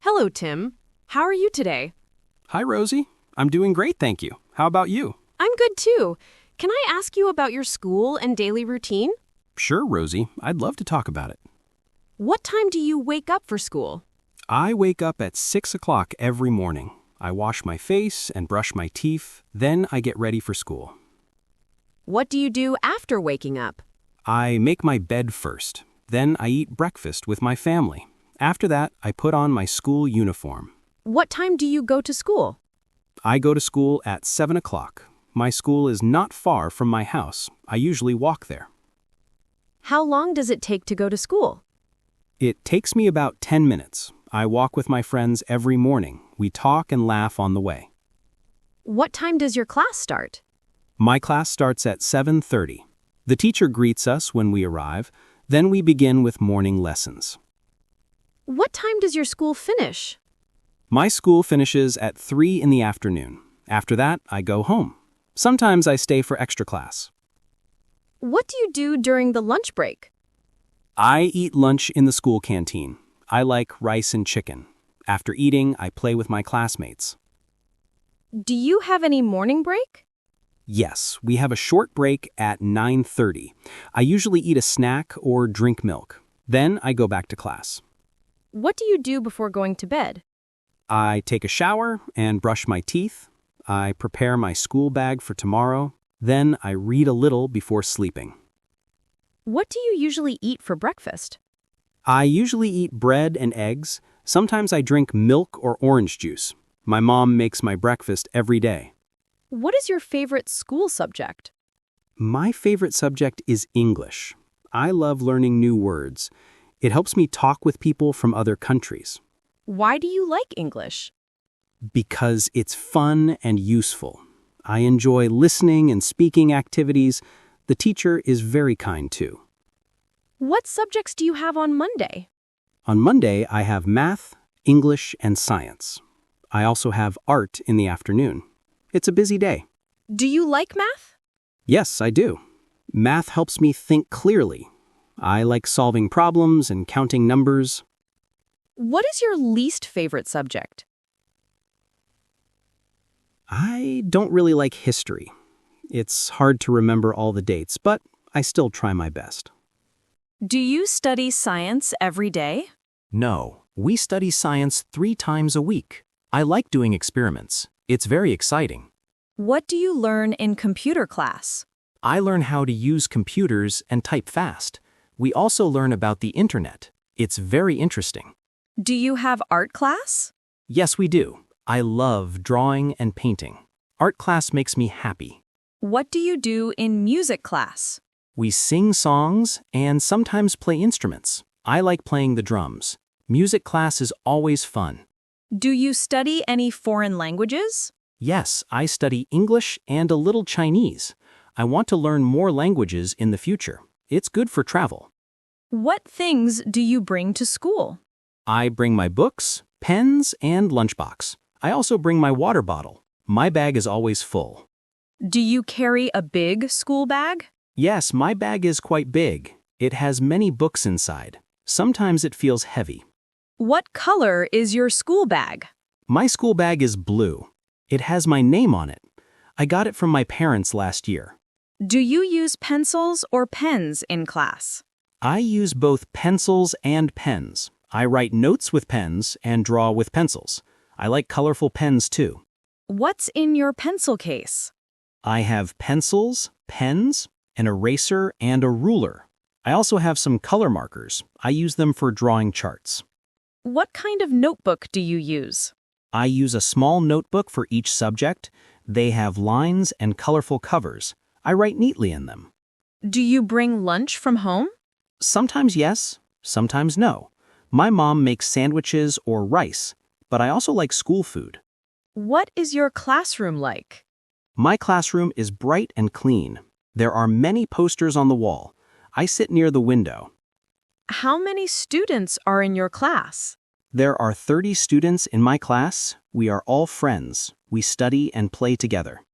Hello, Tim. How are you today? Hi, Rosie. I'm doing great, thank you. How about you? I'm good too. Can I ask you about your school and daily routine? Sure, Rosie. I'd love to talk about it. What time do you wake up for school? I wake up at 6 o'clock every morning. I wash my face and brush my teeth. Then I get ready for school. What do you do after waking up? I make my bed first. Then I eat breakfast with my family. After that, I put on my school uniform. What time do you go to school? I go to school at 7 o'clock. My school is not far from my house. I usually walk there. How long does it take to go to school? It takes me about 10 minutes. I walk with my friends every morning. We talk and laugh on the way. What time does your class start? My class starts at 7:30. The teacher greets us when we arrive. Then we begin with morning lessons. What time does your school finish? My school finishes at 3 in the afternoon. After that, I go home. Sometimes I stay for extra class. What do you do during the lunch break? I eat lunch in the school canteen. I like rice and chicken. After eating, I play with my classmates. Do you have any morning break? Yes, we have a short break at 9:30. I usually eat a snack or drink milk. Then I go back to class. What do you do before going to bed? I take a shower and brush my teeth. I prepare my school bag for tomorrow. Then I read a little before sleeping. What do you usually eat for breakfast? I usually eat bread and eggs. Sometimes I drink milk or orange juice. My mom makes my breakfast every day. What is your favorite school subject? My favorite subject is English. I love learning new words. It helps me talk with people from other countries. Why do you like English? Because it's fun and useful. I enjoy listening and speaking activities. The teacher is very kind too. What subjects do you have on Monday? On Monday, I have math, English, and science. I also have art in the afternoon. It's a busy day. Do you like math? Yes, I do. Math helps me think clearly. I like solving problems and counting numbers. What is your least favorite subject? I don't really like history. It's hard to remember all the dates, but I still try my best. Do you study science every day? No, we study science 3 times a week. I like doing experiments. It's very exciting. What do you learn in computer class? I learn how to use computers and type fast. We also learn about the internet. It's very interesting. Do you have art class? Yes, we do. I love drawing and painting. Art class makes me happy. What do you do in music class? We sing songs and sometimes play instruments. I like playing the drums. Music class is always fun. Do you study any foreign languages? Yes, I study English and a little Chinese. I want to learn more languages in the future. It's good for travel. What things do you bring to school? I bring my books, pens, and lunchbox. I also bring my water bottle. My bag is always full. Do you carry a big school bag? Yes, my bag is quite big. It has many books inside. Sometimes it feels heavy. What color is your school bag? My school bag is blue. It has my name on it. I got it from my parents last year. Do you use pencils or pens in class? I use both pencils and pens. I write notes with pens and draw with pencils. I like colorful pens too. What's in your pencil case? I have pencils, pens, an eraser, and a ruler. I also have some color markers. I use them for drawing charts. What kind of notebook do you use? I use a small notebook for each subject. They have lines and colorful covers. I write neatly in them. Do you bring lunch from home? Sometimes yes, sometimes no. My mom makes sandwiches or rice, but I also like school food. What is your classroom like? My classroom is bright and clean. There are many posters on the wall. I sit near the window. How many students are in your class? There are 30 students in my class. We are all friends. We study and play together.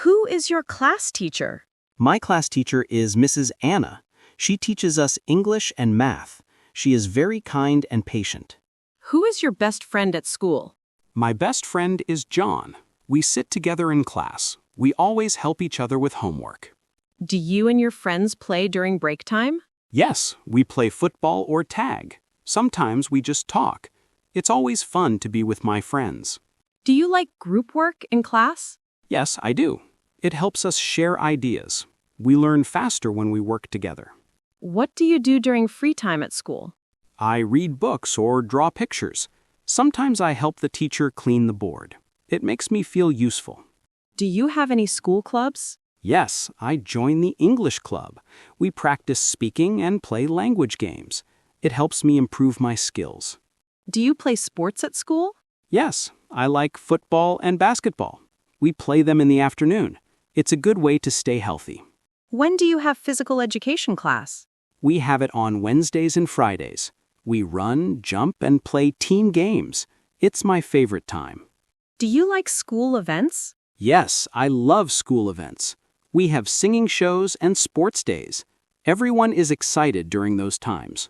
Who is your class teacher? My class teacher is Mrs. Anna. She teaches us English and math. She is very kind and patient. Who is your best friend at school? My best friend is John. We sit together in class. We always help each other with homework. Do you and your friends play during break time? Yes, we play football or tag. Sometimes we just talk. It's always fun to be with my friends. Do you like group work in class? Yes, I do. It helps us share ideas. We learn faster when we work together. What do you do during free time at school? I read books or draw pictures. Sometimes I help the teacher clean the board. It makes me feel useful. Do you have any school clubs? Yes, I join the English club. We practice speaking and play language games. It helps me improve my skills. Do you play sports at school? Yes, I like football and basketball. We play them in the afternoon. It's a good way to stay healthy. When do you have physical education class? We have it on Wednesdays and Fridays. We run, jump, and play team games. It's my favorite time. Do you like school events? Yes, I love school events. We have singing shows and sports days. Everyone is excited during those times.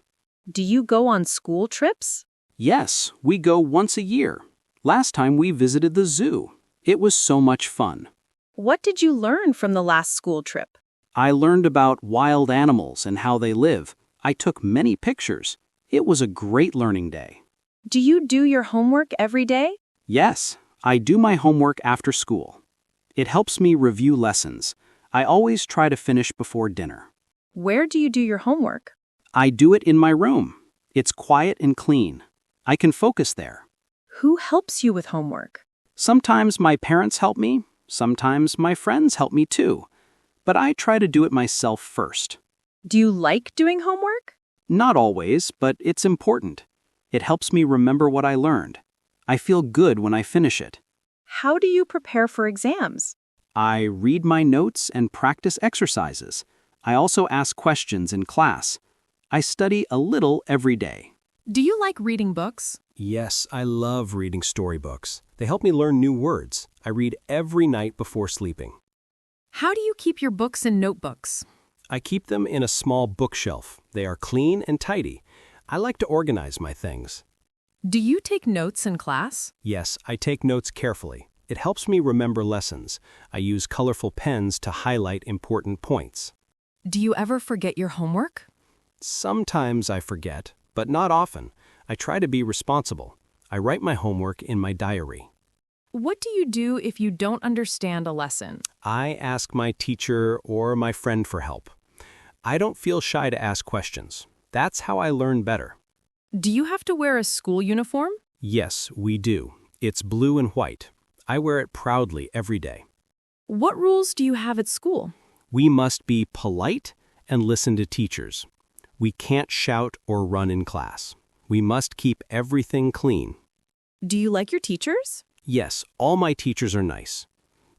Do you go on school trips? Yes, we go once a year. Last time we visited the zoo. It was so much fun. What did you learn from the last school trip? I learned about wild animals and how they live. I took many pictures. It was a great learning day. Do you do your homework every day? Yes, I do my homework after school. It helps me review lessons. I always try to finish before dinner. Where do you do your homework? I do it in my room. It's quiet and clean. I can focus there. Who helps you with homework? Sometimes my parents help me. Sometimes my friends help me too. But I try to do it myself first. Do you like doing homework? Not always, but it's important. It helps me remember what I learned. I feel good when I finish it. How do you prepare for exams? I read my notes and practice exercises. I also ask questions in class. I study a little every day. Do you like reading books? Yes, I love reading storybooks. They help me learn new words. I read every night before sleeping. How do you keep your books and notebooks? I keep them in a small bookshelf. They are clean and tidy. I like to organize my things. Do you take notes in class? Yes, I take notes carefully. It helps me remember lessons. I use colorful pens to highlight important points. Do you ever forget your homework? Sometimes I forget, but not often. I try to be responsible. I write my homework in my diary. What do you do if you don't understand a lesson? I ask my teacher or my friend for help. I don't feel shy to ask questions. That's how I learn better. Do you have to wear a school uniform? Yes, we do. It's blue and white. I wear it proudly every day. What rules do you have at school? We must be polite and listen to teachers. We can't shout or run in class. We must keep everything clean. Do you like your teachers? Yes, all my teachers are nice.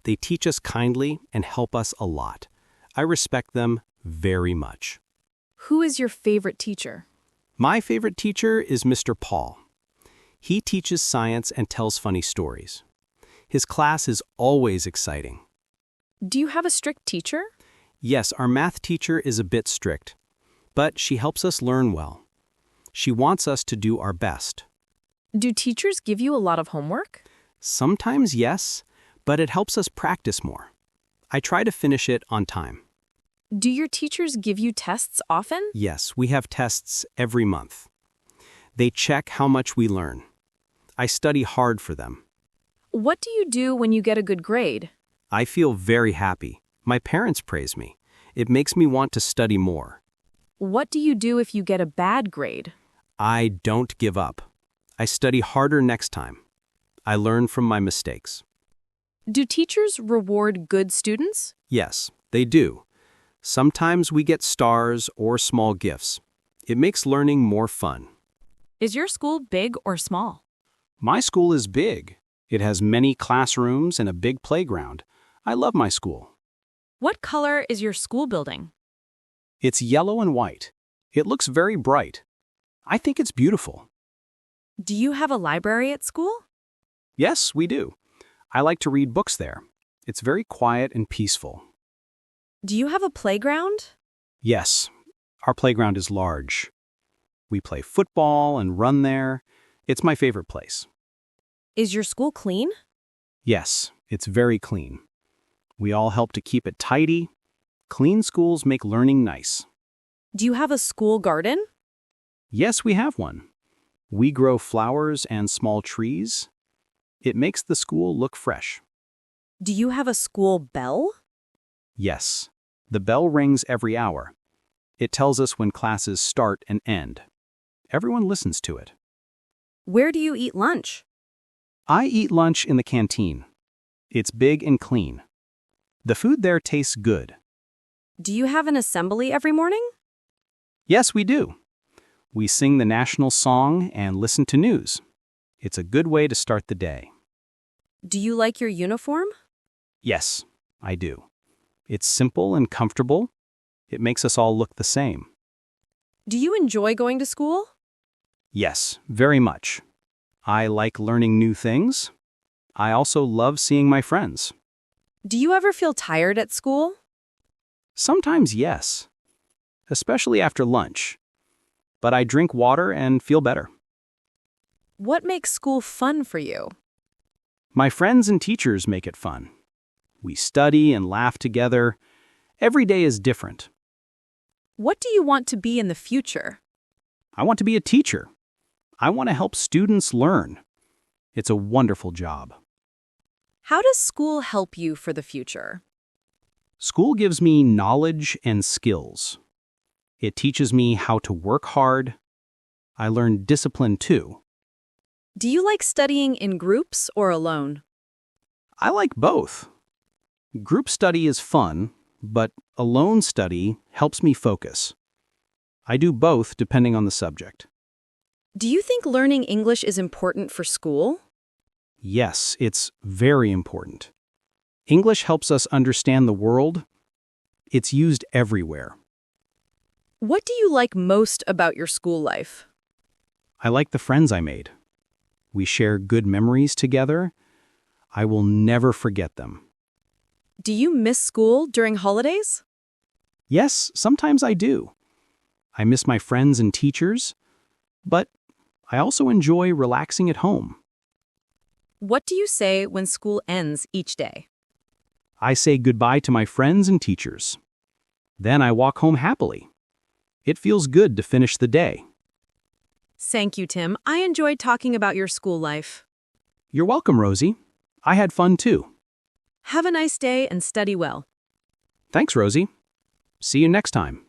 They teach us kindly and help us a lot. I respect them very much. Who is your favorite teacher? My favorite teacher is Mr. Paul. He teaches science and tells funny stories. His class is always exciting. Do you have a strict teacher? Yes, our math teacher is a bit strict, but she helps us learn well. She wants us to do our best. Do teachers give you a lot of homework? Sometimes yes, but it helps us practice more. I try to finish it on time. Do your teachers give you tests often? Yes, we have tests every month. They check how much we learn. I study hard for them. What do you do when you get a good grade? I feel very happy. My parents praise me. It makes me want to study more. What do you do if you get a bad grade? I don't give up. I study harder next time. I learn from my mistakes. Do teachers reward good students? Yes, they do. Sometimes we get stars or small gifts. It makes learning more fun. Is your school big or small? My school is big. It has many classrooms and a big playground. I love my school. What color is your school building? It's yellow and white. It looks very bright. I think it's beautiful. Do you have a library at school? Yes, we do. I like to read books there. It's very quiet and peaceful. Do you have a playground? Yes, our playground is large. We play football and run there. It's my favorite place. Is your school clean? Yes, it's very clean. We all help to keep it tidy. Clean schools make learning nice. Do you have a school garden? Yes, we have one. We grow flowers and small trees. It makes the school look fresh. Do you have a school bell? Yes, the bell rings every hour. It tells us when classes start and end. Everyone listens to it. Where do you eat lunch? I eat lunch in the canteen. It's big and clean. The food there tastes good. Do you have an assembly every morning? Yes, we do. We sing the national song and listen to news. It's a good way to start the day. Do you like your uniform? Yes, I do. It's simple and comfortable. It makes us all look the same. Do you enjoy going to school? Yes, very much. I like learning new things. I also love seeing my friends. Do you ever feel tired at school? Sometimes yes, especially after lunch. But I drink water and feel better. What makes school fun for you? My friends and teachers make it fun. We study and laugh together. Every day is different. What do you want to be in the future? I want to be a teacher. I want to help students learn. It's a wonderful job. How does school help you for the future? School gives me knowledge and skills. It teaches me how to work hard. I learn discipline too. Do you like studying in groups or alone? I like both. Group study is fun, but alone study helps me focus. I do both depending on the subject. Do you think learning English is important for school? Yes, it's very important. English helps us understand the world. It's used everywhere. What do you like most about your school life? I like the friends I made. We share good memories together. I will never forget them. Do you miss school during holidays? Yes, sometimes I do. I miss my friends and teachers, but I also enjoy relaxing at home. What do you say when school ends each day? I say goodbye to my friends and teachers. Then I walk home happily. It feels good to finish the day. Thank you, Tim. I enjoyed talking about your school life. You're welcome, Rosie. I had fun too. Have a nice day and study well. Thanks, Rosie. See you next time.